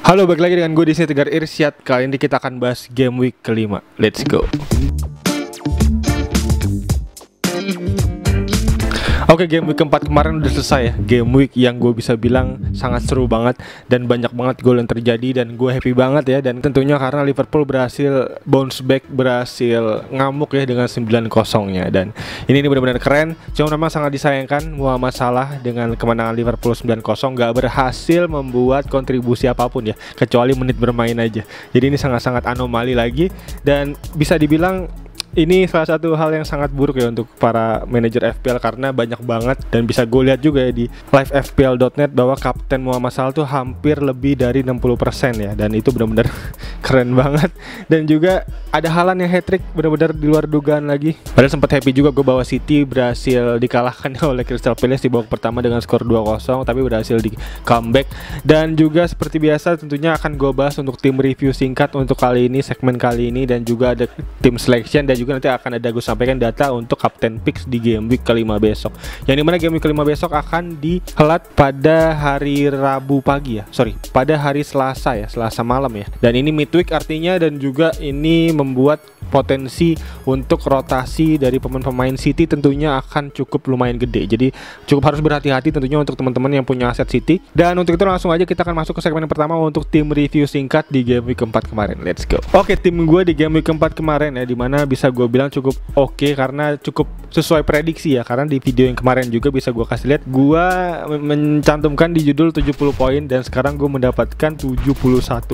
Halo, balik lagi dengan gue di sini Tegar Irsyad. Kali ini kita akan bahas game week kelima. Let's go. Oke, game week keempat kemarin udah selesai ya. Game week yang gue bisa bilang sangat seru banget dan banyak banget gol yang terjadi dan gue happy banget ya. Dan tentunya karena Liverpool berhasil bounce back, berhasil ngamuk ya dengan 9-0-nya. Dan ini benar-benar keren. Cuma memang sangat disayangkan Muhammad Salah dengan kemenangan Liverpool 9-0 gak berhasil membuat kontribusi apapun ya, kecuali menit bermain aja. Jadi ini sangat-sangat anomali lagi. Dan bisa dibilang ini salah satu hal yang sangat buruk ya untuk para manajer FPL, karena banyak banget dan bisa gue lihat juga ya di livefpl.net bahwa kapten Muhammad Salah tuh hampir lebih dari 60% ya, dan itu benar-benar keren banget. Dan juga ada Haaland yang hat-trick benar-benar di luar dugaan lagi. Padahal sempat happy juga gue bahwa City berhasil dikalahkan oleh Crystal Palace di babak pertama dengan skor 2-0, tapi berhasil di comeback. Dan juga seperti biasa tentunya akan gue bahas untuk tim review singkat untuk kali ini, segmen kali ini, dan juga ada tim selection, dan juga nanti akan ada gue sampaikan data untuk Captain Picks di game week kelima besok. Yang dimana game week kelima besok akan dihelat pada hari Rabu pagi ya, pada hari Selasa ya, Selasa malam ya. Dan ini midweek artinya, dan juga ini membuat potensi untuk rotasi dari pemain-pemain City tentunya akan cukup lumayan gede. Jadi cukup harus berhati-hati tentunya untuk teman-teman yang punya aset City. Dan untuk itu langsung aja kita akan masuk ke segmen yang pertama untuk tim review singkat di game week keempat kemarin. Let's go. Oke, tim gue di game week keempat kemarin ya, dimana bisa gue bilang cukup oke karena cukup sesuai prediksi ya. Karena di video yang kemarin juga bisa gue kasih lihat, gue mencantumkan di judul 70 poin dan sekarang gue mendapatkan 71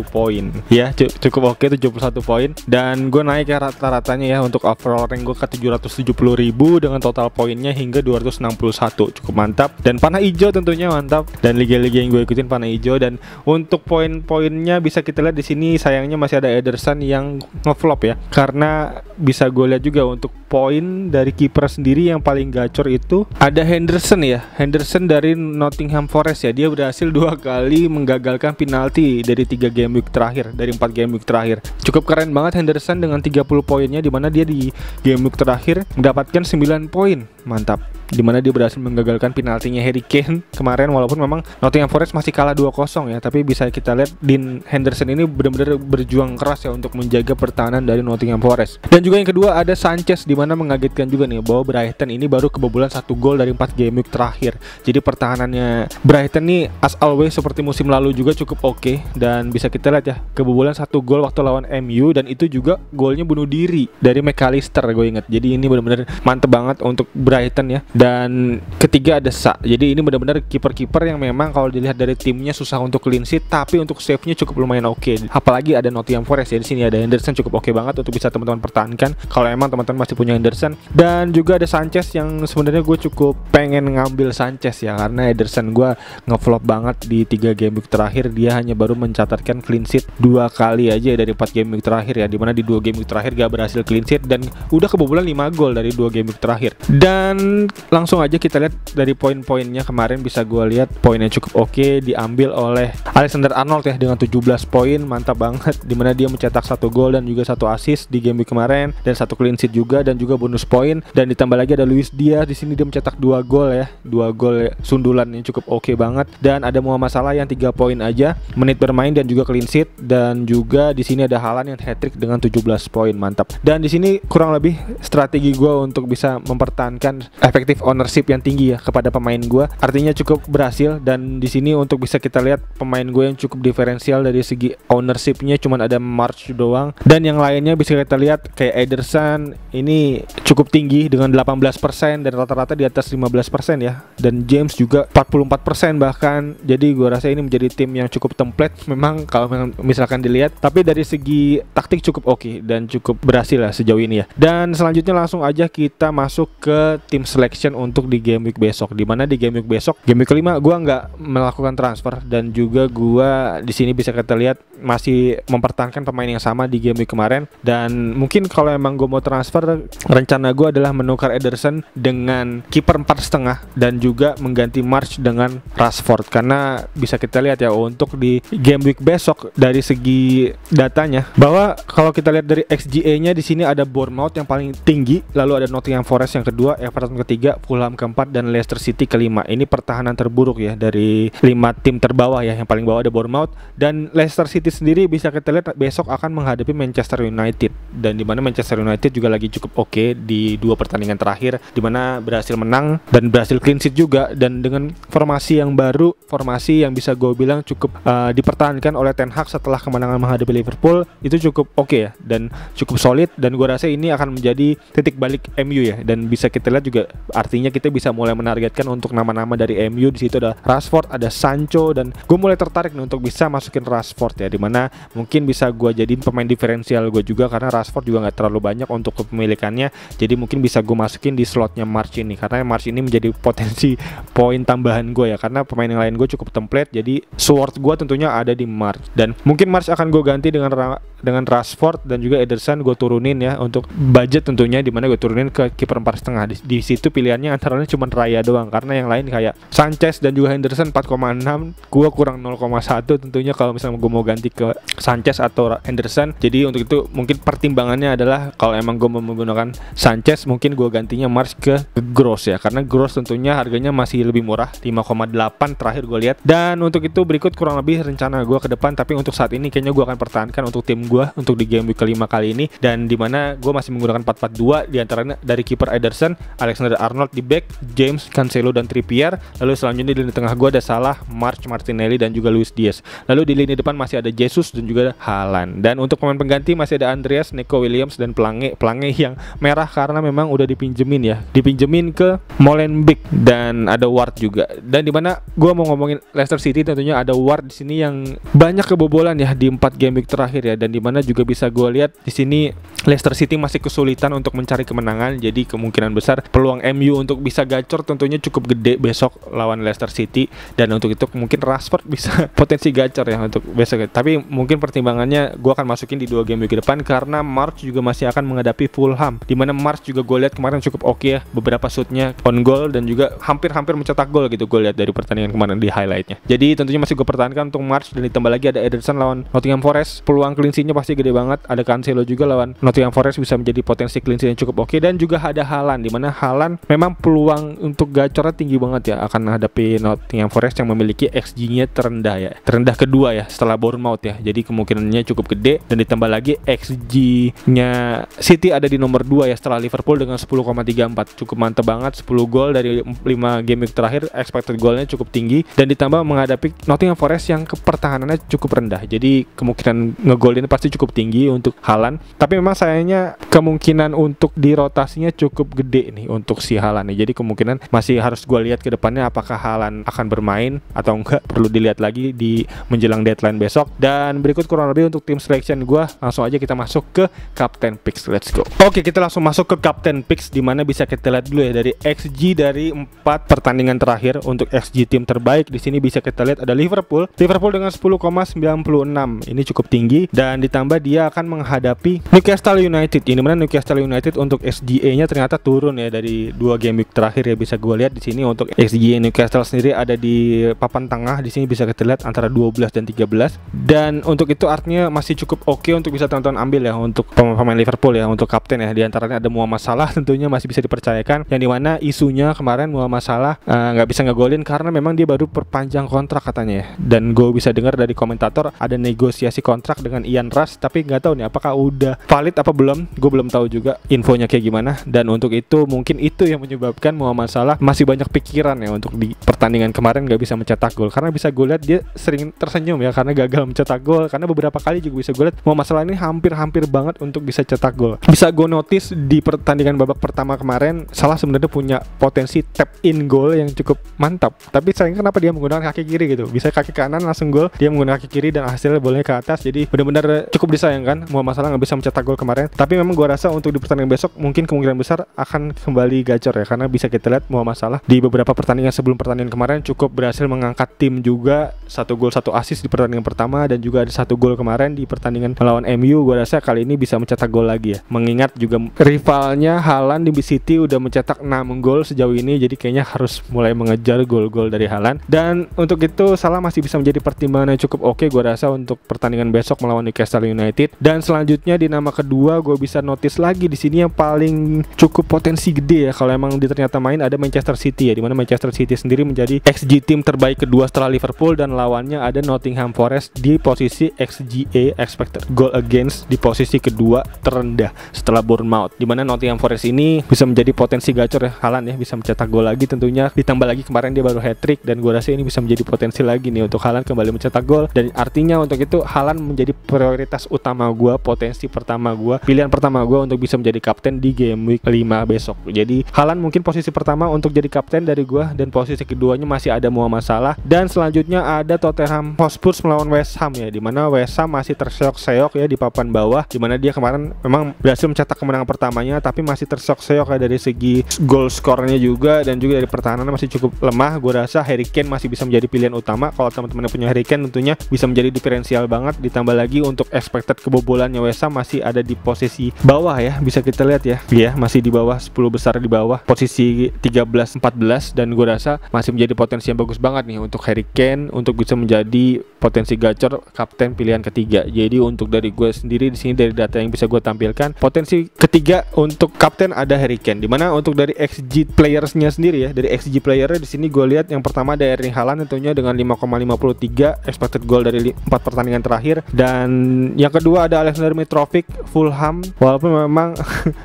poin ya, cukup oke 71 poin. Dan gue naik ya rata-ratanya ya, untuk overall rank gue ke 770.000 dengan total poinnya hingga 261, cukup mantap. Dan panah hijau tentunya mantap, dan liga-liga yang gue ikutin panah hijau. Dan untuk poin-poinnya bisa kita lihat di sini, sayangnya masih ada Ederson yang ngeflop ya, karena bisa gue lihat juga untuk poin dari kiper sendiri yang paling gacor itu ada Henderson ya, Henderson dari Nottingham Forest ya. Dia berhasil 2 kali menggagalkan penalti dari 3 game week terakhir, dari 4 game week terakhir. Cukup keren banget Henderson dengan 30 poinnya, dimana dia di game week terakhir mendapatkan 9 poin, mantap. Dimana dia berhasil menggagalkan penaltinya Harry Kane kemarin, walaupun memang Nottingham Forest masih kalah 2-0 ya, tapi bisa kita lihat Dean Henderson ini benar-benar berjuang keras ya untuk menjaga pertahanan dari Nottingham Forest. Dan juga yang kedua ada Sanchez, dimana mengagetkan juga nih bahwa Brighton ini baru kebobolan 1 gol dari 4 game week terakhir. Jadi pertahanannya Brighton nih as always seperti musim lalu juga cukup oke. Dan bisa kita lihat ya, kebobolan 1 gol waktu lawan MU, dan itu juga golnya bunuh diri dari McAllister gue ingat. Jadi ini benar-benar mantep banget untuk Brighton ya. Dan ketiga ada Sa. Jadi ini benar-benar kiper-kiper yang memang kalau dilihat dari timnya susah untuk clean sheet, tapi untuk save-nya cukup lumayan oke. Apalagi ada Nottingham Forest ya, di sini ada Henderson cukup oke banget untuk bisa teman-teman pertahankan kalau emang teman-teman masih punya Henderson. Dan juga ada Sanchez yang sebenarnya gue cukup pengen ngambil Sanchez ya, karena Ederson gue ngeflop banget di 3 game week terakhir. Dia hanya baru mencatatkan clean sheet 2 kali aja dari 4 game week terakhir ya, dimana di 2 game week terakhir gak berhasil clean sheet dan udah kebobolan 5 gol dari 2 game week terakhir. Dan langsung aja kita lihat dari poin-poinnya kemarin, bisa gue lihat poinnya cukup oke, diambil oleh Alexander Arnold ya dengan 17 poin, mantap banget, dimana dia mencetak 1 gol dan juga 1 assist di game week kemarin, dan 1 clean sheet juga, dan juga bonus poin. Dan ditambah lagi ada Luis Diaz di sini, dia mencetak 2 gol ya, 2 gol sundulan yang cukup oke banget. Dan ada Muhammad Salah yang 3 poin aja, menit bermain dan juga clean sheet. Dan juga di sini ada Haaland yang hat-trick dengan 17 poin, mantap. Dan di sini kurang lebih strategi gue untuk bisa mempertahankan efektif ownership yang tinggi ya kepada pemain gue, artinya cukup berhasil. Dan di sini untuk bisa kita lihat pemain gue yang cukup diferensial dari segi ownershipnya cuman ada March doang, dan yang lainnya bisa kita lihat kayak Ederson ini cukup tinggi dengan 18% dan rata-rata di atas 15% ya, dan James juga 44% bahkan. Jadi gue rasa ini menjadi tim yang cukup template memang kalau misalkan dilihat, tapi dari segi taktik cukup oke dan cukup berhasil lah sejauh ini ya. Dan selanjutnya langsung aja kita masuk ke tim selection untuk di game week besok, dimana di game week besok, game week kelima, gue nggak melakukan transfer, dan juga gue di sini bisa kita lihat masih mempertahankan pemain yang sama di game week kemarin. Dan mungkin kalau emang gue mau transfer, rencana gue adalah menukar Ederson dengan kiper 4,5 dan juga mengganti March dengan Rashford, karena bisa kita lihat ya untuk di game week besok dari segi datanya, bahwa kalau kita lihat dari XGA-nya di sini ada Bournemouth yang paling tinggi, lalu ada Nottingham Forest yang kedua, Everton ketiga, Fulham keempat, dan Leicester City kelima. Ini pertahanan terburuk ya dari 5 tim terbawah ya. Yang paling bawah ada Bournemouth, dan Leicester City sendiri bisa kita lihat besok akan menghadapi Manchester United, dan dimana Manchester United juga lagi cukup oke di 2 pertandingan terakhir, dimana berhasil menang dan berhasil clean sheet juga, dan dengan formasi yang baru, formasi yang bisa gue bilang cukup dipertahankan oleh Ten Hag setelah kemenangan menghadapi Liverpool, itu cukup oke ya, dan cukup solid, dan gue rasa ini akan menjadi titik balik MU ya. Dan bisa kita lihat juga artinya kita bisa mulai menargetkan untuk nama-nama dari MU. Di situ ada Rashford, ada Sancho, dan gue mulai tertarik nih untuk bisa masukin Rashford ya, dimana mungkin bisa gue jadiin pemain diferensial gue juga, karena Rashford juga nggak terlalu banyak untuk kepemilikannya, jadi mungkin bisa gue masukin di slotnya March ini, karena March ini menjadi potensi poin tambahan gue ya, karena pemain yang lain gue cukup template, jadi sword gue tentunya ada di March, dan mungkin March akan gue ganti dengan Rashford dan juga Ederson gue turunin ya untuk budget tentunya, dimana gue turunin ke kiper 4,5. Di situ pilihannya antara cuma Raya doang, karena yang lain kayak Sanchez dan juga Henderson 4,6, gue kurang 0,1 tentunya kalau misalnya gue mau ganti ke Sanchez atau Henderson. Jadi untuk itu mungkin pertimbangannya adalah kalau emang gue mau menggunakan Sanchez, mungkin gue gantinya March ke Gross ya, karena Gross tentunya harganya masih lebih murah, 5,8 terakhir gue lihat. Dan untuk itu berikut kurang lebih rencana gue ke depan, tapi untuk saat ini kayaknya gue akan pertahankan untuk tim gue untuk di game week kelima kali ini, dan dimana gue masih menggunakan 4-4-2, diantaranya dari kiper Ederson, Alexander-Arnold di back, James, Cancelo, dan Trippier. Lalu selanjutnya di lini tengah gue ada Salah, March, Martinelli, dan juga Luis Diaz. Lalu di lini depan masih ada Jesus dan juga Haaland. Dan untuk pemain pengganti masih ada Andreas, Nico Williams, dan Plange yang merah karena memang udah dipinjemin ke Molenbeek, dan ada Ward juga. Dan dimana gue mau ngomongin Leicester City, tentunya ada Ward di sini yang banyak kebobolan ya di 4 game week terakhir ya, dan dimana juga bisa gue lihat di sini Leicester City masih kesulitan untuk mencari kemenangan. Jadi kemungkinan besar peluang MU untuk bisa gacor tentunya cukup gede besok lawan Leicester City, dan untuk itu mungkin Rashford bisa potensi gacor ya untuk besok. Tapi mungkin pertimbangannya gue akan masukin di 2 game week ke depan, karena March juga masih akan menghadapi Fulham, dimana March juga gue lihat kemarin cukup oke ya, beberapa shootnya on goal dan juga hampir mencetak gol gitu gue lihat dari pertandingan kemarin di highlightnya. Jadi tentunya masih gue pertahankan untuk March, dan ditambah lagi ada Ederson lawan Nottingham Forest, peluang clean sheet-nya pasti gede banget. Ada Cancelo juga lawan Nottingham Forest, bisa menjadi potensi clean sheet yang cukup oke. Dan juga ada Haaland, dimana Haaland memang peluang untuk gacornya tinggi banget ya, akan menghadapi Nottingham Forest yang memiliki XG-nya terendah kedua ya setelah Bournemouth ya, jadi kemungkinannya cukup gede. Dan ditambah lagi XG-nya City ada di nomor 2 ya setelah Liverpool dengan 10,34, cukup mantep banget, 10 gol dari 5 game week terakhir, expected goalnya cukup tinggi, dan ditambah menghadapi Nottingham Forest yang pertahanannya cukup rendah, jadi kemungkinan ngegolin pasti cukup tinggi untuk Haaland. Tapi memang sayangnya kemungkinan untuk dirotasinya cukup gede nih untuk si Haaland nih, jadi kemungkinan masih harus gue lihat ke depannya apakah Haaland akan bermain atau enggak, perlu dilihat lagi di menjelang deadline besok. Dan berikut kurang lebih untuk tim selection gue, langsung aja kita masuk ke Captain Picks, let's go. Oke, kita langsung masuk ke Captain Picks, dimana bisa kita lihat dulu ya dari XG dari 4 pertandingan terakhir. Untuk XG tim terbaik di sini bisa kita lihat ada Liverpool dengan 10,96, ini cukup tinggi, dan ditambah dia akan menghadapi Newcastle United, ini mana Newcastle United untuk XGA-nya ternyata turun ya dari 2 game week terakhir ya, bisa gue lihat di sini. Untuk XG Newcastle sendiri ada di papan tengah, di sini bisa kita lihat antara 12 dan 13, dan untuk itu artinya masih cukup oke untuk bisa teman-teman ambil ya untuk pemain Liverpool ya, untuk kapten ya. Di antaranya ada Muhammad Salah, tentunya masih bisa dipercayakan, yang dimana isunya kemarin Muhammad Salah nggak bisa ngegolin karena memang dia baru perpanjang kontrak katanya ya. Dan gue bisa dengar dari komentator ada negosiasi kontrak dengan Ian Rush, tapi nggak tahu nih apakah udah valid apa belum, gue belum tahu juga infonya kayak gimana. Dan untuk itu mungkin itu yang menyebabkan Muhammad Salah masih banyak pikiran ya untuk di pertandingan kemarin nggak bisa mencetak gol, karena bisa gue lihat dia sering tersenyum ya karena gagal mencetak gol, karena beberapa kali juga bisa gue lihat Muhammad Salah ini hampir banget untuk bisa cetak gol. Bisa gue notice di pertandingan babak pertama kemarin Salah sebenarnya punya potensi tap in gol yang cukup mantap, tapi sayang kenapa dia menggunakan kaki kiri gitu, bisa kaki kanan langsung gol, dia menggunakan kaki kiri dan hasilnya bolanya ke atas, jadi benar-benar cukup disayangkan Muhammad Salah nggak bisa mencetak gol kemarin. Tapi memang gue rasa untuk di pertandingan besok mungkin kemungkinan besar akan kembali gacor ya, karena bisa kita lihat Muhammad Salah di beberapa pertandingan sebelum pertandingan kemarin cukup berhasil mengangkat tim juga, 1 gol 1 assist di pertandingan pertama, dan juga ada 1 gol kemarin di pertandingan melawan MU. Gue rasa kali ini bisa mencetak gol lagi ya, mengingat juga rivalnya Haaland di City udah mencetak 6 gol sejauh ini, jadi kayaknya harus mulai mengejar gol-gol dari Haaland. Dan untuk itu Salah masih bisa menjadi pertimbangan yang cukup oke gue rasa untuk pertandingan besok melawan Newcastle Manchester United. Dan selanjutnya di nama kedua gue bisa notice lagi di sini yang paling cukup potensi gede ya kalau emang ternyata main, ada Manchester City ya, dimana Manchester City sendiri menjadi XG tim terbaik kedua setelah Liverpool, dan lawannya ada Nottingham Forest di posisi XGA expected goal against di posisi kedua terendah setelah Bournemouth, dimana Nottingham Forest ini bisa menjadi potensi gacor ya. Haaland ya bisa mencetak gol lagi tentunya, ditambah lagi kemarin dia baru hat-trick, dan gue rasa ini bisa menjadi potensi lagi nih untuk Haaland kembali mencetak gol. Dan artinya untuk itu Haaland menjadi prioritas utama gue, potensi pertama gue, pilihan pertama gue untuk bisa menjadi kapten di game week 5 besok. Jadi Haaland mungkin posisi pertama untuk jadi kapten dari gue, dan posisi keduanya masih ada Muhammad Salah. Dan selanjutnya ada Tottenham Hotspur melawan West Ham ya, dimana West Ham masih terseok-seok ya di papan bawah, dimana dia kemarin memang berhasil mencetak kemenangan pertamanya, tapi masih terseok-seok ya dari segi gol skornya juga, dan juga dari pertahanan masih cukup lemah. Gue rasa Harry Kane masih bisa menjadi pilihan utama. Kalau teman-teman yang punya Harry Kane tentunya bisa menjadi diferensial banget, ditambah lagi untuk expected kebobolannya West Ham masih ada di posisi bawah ya, bisa kita lihat ya, masih di bawah 10 besar, di bawah posisi 13-14, dan gue rasa masih menjadi potensi yang bagus banget nih untuk Harry Kane untuk bisa menjadi potensi gacor kapten pilihan ketiga. Jadi untuk dari gue sendiri di sini, dari data yang bisa gue tampilkan, potensi ketiga untuk kapten ada Harry Kane, dimana untuk dari XG playersnya sendiri ya, dari XG playernya di sini gue lihat yang pertama ada Erling Haaland tentunya dengan 5,53 expected goal dari 4 pertandingan terakhir, dan yang kedua ada Alexander Mitrovic Fulham, walaupun memang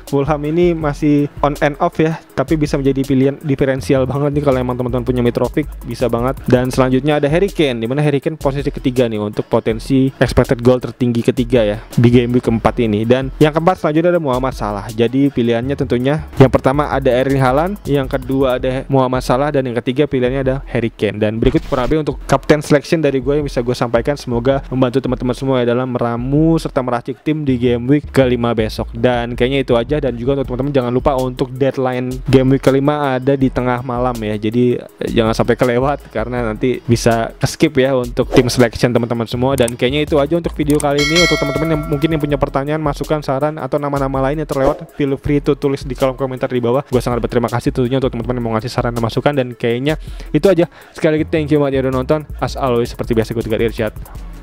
Fulham ini masih on and off ya, tapi bisa menjadi pilihan diferensial banget nih kalau emang teman-teman punya Mitrovic, bisa banget. Dan selanjutnya ada Harry Kane, dimana Harry Kane posisi ketiga nih untuk potensi expected goal tertinggi ketiga ya di game week keempat ini. Dan yang keempat selanjutnya ada Muhammad Salah. Jadi pilihannya tentunya yang pertama ada Erling Haaland, yang kedua ada Muhammad Salah, dan yang ketiga pilihannya ada Harry Kane. Dan berikut kurang lebih untuk captain selection dari gue yang bisa gue sampaikan, semoga membantu teman-teman semua ya dalam meramu serta meracik tim di game week kelima besok. Dan kayaknya itu aja, dan juga untuk teman-teman jangan lupa untuk deadline game week kelima ada di tengah malam ya, jadi jangan sampai kelewat karena nanti bisa skip ya untuk tim selection teman-teman semua. Dan kayaknya itu aja untuk video kali ini. Untuk teman-teman yang mungkin yang punya pertanyaan, masukan, saran, atau nama-nama lain yang terlewat, feel free to tulis di kolom komentar di bawah. Gue sangat berterima kasih tentunya untuk teman-teman yang mau ngasih saran dan masukan. Dan kayaknya itu aja. Sekali lagi thank you banget ya udah nonton. As always seperti biasa gue Tegar Irsyad,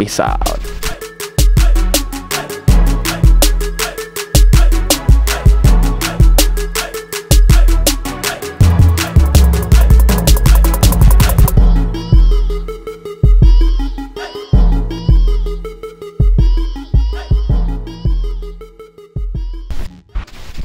peace out.